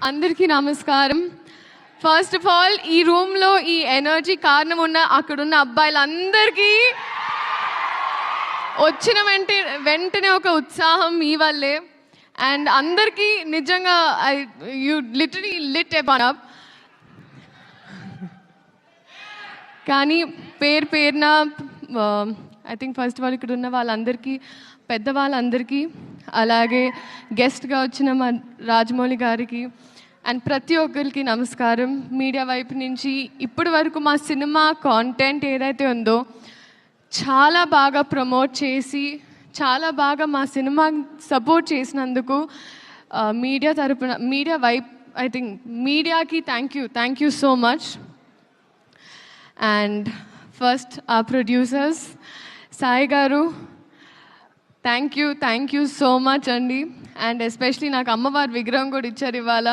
అందరికీ నమస్కారం. First of all ఈ రూమ్లో ఈ ఎనర్జీ కారణం ఉన్న అక్కడున్న అబ్బాయిలందరికీ వచ్చిన వెంటనే ఒక ఉత్సాహం మీ వల్లే. అండ్ అందరికీ నిజంగా you literally lit a one up. కానీ పేరున I think first of all ఇక్కడ ఉన్న వాళ్ళందరికీ, పెద్దవాళ్ళందరికీ, అలాగే గెస్ట్గా వచ్చిన మా రాజమౌళి గారికి అండ్ ప్రతి ఒక్కరికి నమస్కారం. మీడియా వైపు నుంచి ఇప్పటి వరకు మా సినిమా కాంటెంట్ ఏదైతే ఉందో చాలా బాగా ప్రమోట్ చేసి చాలా బాగా మా సినిమా సపోర్ట్ చేసినందుకు మీడియా తరపున, మీడియా వైపు ఐ థింక్ మీడియాకి thank you so much. And first ఆ ప్రొడ్యూసర్స్ సాయి గారు, థ్యాంక్ యూ సో మచ్ అండి. అండ్ ఎస్పెషలీ నాకు అమ్మవారి విగ్రహం కూడా ఇచ్చారు. ఇవాళ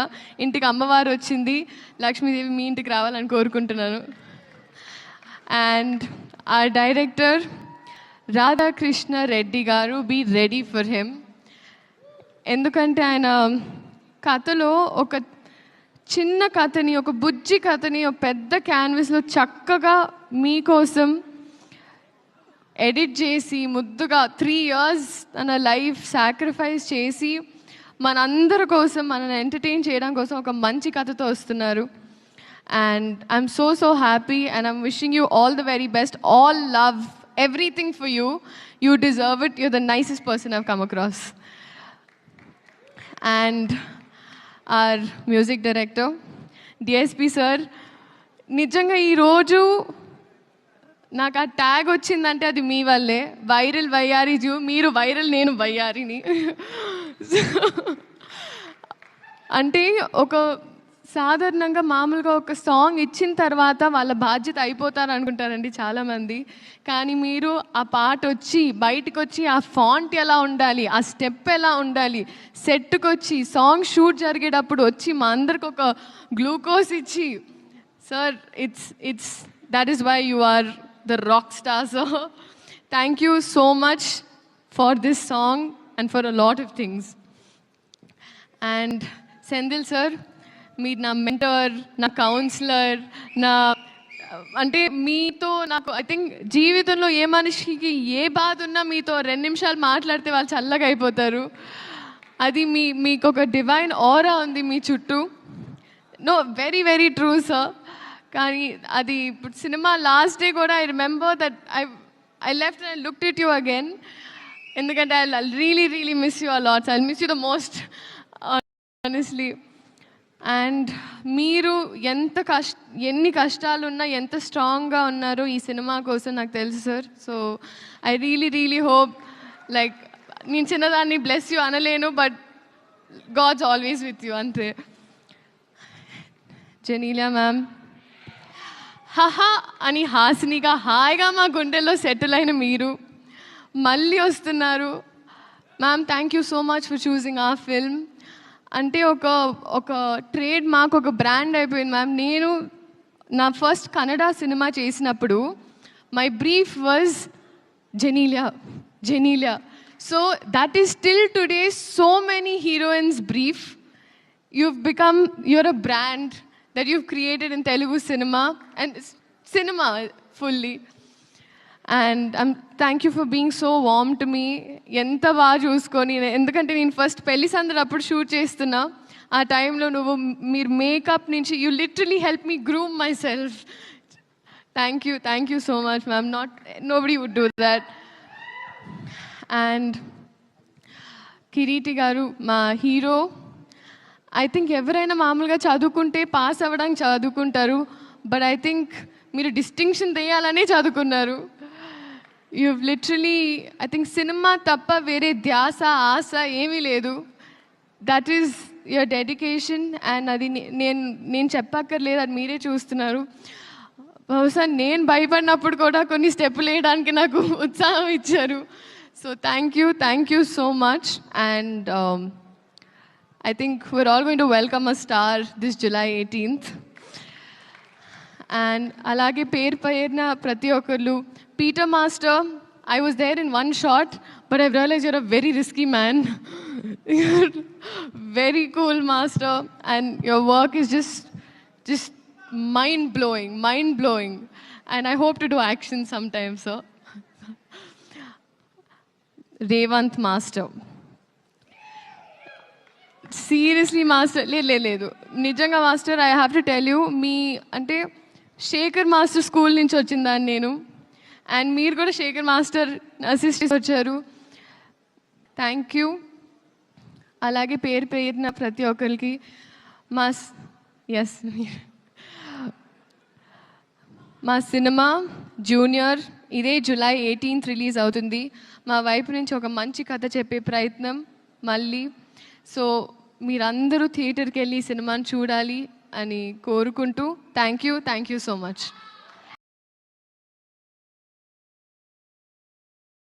ఇంటికి అమ్మవారు వచ్చింది. లక్ష్మీదేవి మీ ఇంటికి రావాలని కోరుకుంటున్నాను. అండ్ ఆ డైరెక్టర్ రాధాకృష్ణ రెడ్డి గారు, బీ రెడీ ఫర్ హిమ్. ఎందుకంటే ఆయన కథలో ఒక చిన్న కథని, ఒక బుజ్జి కథని ఒక పెద్ద క్యాన్వస్లో చక్కగా మీకోసం ఎడిట్ చేసి ముద్దుగా 3 years తన లైఫ్ సాక్రిఫైస్ చేసి మనందరి కోసం, మనల్ని ఎంటర్టైన్ చేయడం కోసం ఒక మంచి కథతో వస్తున్నారు. And I'm so happy and I'm wishing you all the very best. All love, everything for you. You deserve it. You're the nicest person I've come across. And our music director DSP sir, నిజంగా ఈరోజు నాకు ఆ tag వచ్చిందంటే అది మీ వల్లే. Viral వయ్యారి zoo, మీరు viral, నేను వయ్యారిని. అంటే ఒక సాధారణంగా మామూలుగా ఒక సాంగ్ ఇచ్చిన తర్వాత వాళ్ళ బాధ్యత అయిపోతారు అనుకుంటారండి చాలామంది. కానీ మీరు ఆ పాట వచ్చి బయటకు వచ్చి ఆ ఫాంట్ ఎలా ఉండాలి, ఆ స్టెప్ ఎలా ఉండాలి, సెట్కి వచ్చి సాంగ్ షూట్ జరిగేటప్పుడు వచ్చి మా అందరికి ఒక గ్లూకోజ్ ఇచ్చి, sir it's that is why you are the rock star. So thank you so much for this song and for a lot of things. And Sendil sir, మీరు నా మెంటర్, నా councillor, నా అంటే మీతో నాకు ఐ థింక్ జీవితంలో ఏ మనిషికి ఏ బాధ ఉన్నా మీతో 2 నిమిషాలు మాట్లాడితే వాళ్ళు చల్లగా అయిపోతారు. అది మీకు ఒక డివైన్ ఆరా ఉంది మీ చుట్టూ. No, very true sir. కానీ అది ఇప్పుడు సినిమా లాస్ట్ డే కూడా I remember that I left and I looked at you again. ఎందుకంటే I really miss you a lots. I miss you the most honestly. And మీరు ఎన్ని కష్టాలు ఉన్నా ఎంత స్ట్రాంగ్గా ఉన్నారో ఈ సినిమా కోసం నాకు తెలుసు sir. So I really hope, like నేను చిన్నదాన్ని బ్లెస్ యూ అనలేను, but God's always with you అంతే. జెనీలియా మ్యామ్, హహా అని హాసినిగా హాయిగా మా గుండెల్లో సెటిల్ అయిన మీరు మళ్ళీ వస్తున్నారు. Ma'am, thank you so much for choosing ఆ ఫిల్మ్. అంటే ఒక ట్రేడ్ మార్క్, ఒక బ్రాండ్ అయిపోయింది మ్యామ్. నేను నా ఫస్ట్ కన్నడ సినిమా చేసినప్పుడు my brief was Genelia. So that is still today so many heroines brief. you're a brand that you've created in Telugu cinema and cinema fully. And thank you for being so warm to me. ఎంత బాగా చూసుకొని, ఎందుకంటే నేను first పెళ్లి సందడి అప్పుడు shoot చేస్తున్నా. ఆ టైంలో మీరు మేకప్ నుంచి you literally help me groom myself. Thank you so much ma'am. Nobody would do that. And Kiriti గారు, మా హీరో. ఐ థింక్ ఎవరైనా మామూలుగా చదువుకుంటే పాస్ అవ్వడానికి చదువుకుంటారు, బట్ ఐ థింక్ మీరు డిస్టింక్షన్ తీయాలనే చదువుకున్నారు. You literally I think cinema తప్ప వేరే ధ్యాస, ఆశ ఏమీ లేదు. That is your dedication. And అది నేను చెప్పక్కర్లేదు, అది మీరే చూస్తున్నారు. బహుశా నేను భయపడినప్పుడు కూడా కొన్ని స్టెప్పులు వేయడానికి నాకు ఉత్సాహం ఇచ్చారు. So thank you so much. And I think we're all going to welcome a star this July 18th. And alage పేరున ప్రతి ఒక్కరు, Peter master, I was there in one shot, but I've realized you're a very risky man. Very cool, master. And your work is just mind blowing. And I hope to do action sometime, sir. Revanth master, seriously master, లేదు నిజంగా master, I have to tell you, మీ అంటే Shekhar master school నుంచి వచ్చిందాన్ని నేను, and మీరు కూడా Shekhar master assistant వచ్చారు. Thank you. అలాగే పేరున ప్రతి ఒక్కరికి మా సినిమా జూనియర్ ఇదే July 18th రిలీజ్ అవుతుంది. మా వైపు నుంచి ఒక మంచి కథ చెప్పే ప్రయత్నం మళ్ళీ. సో మీరందరూ థియేటర్కి వెళ్ళి ఈ సినిమాని చూడాలి అని కోరుకుంటూ థ్యాంక్ యూ సో మచ్.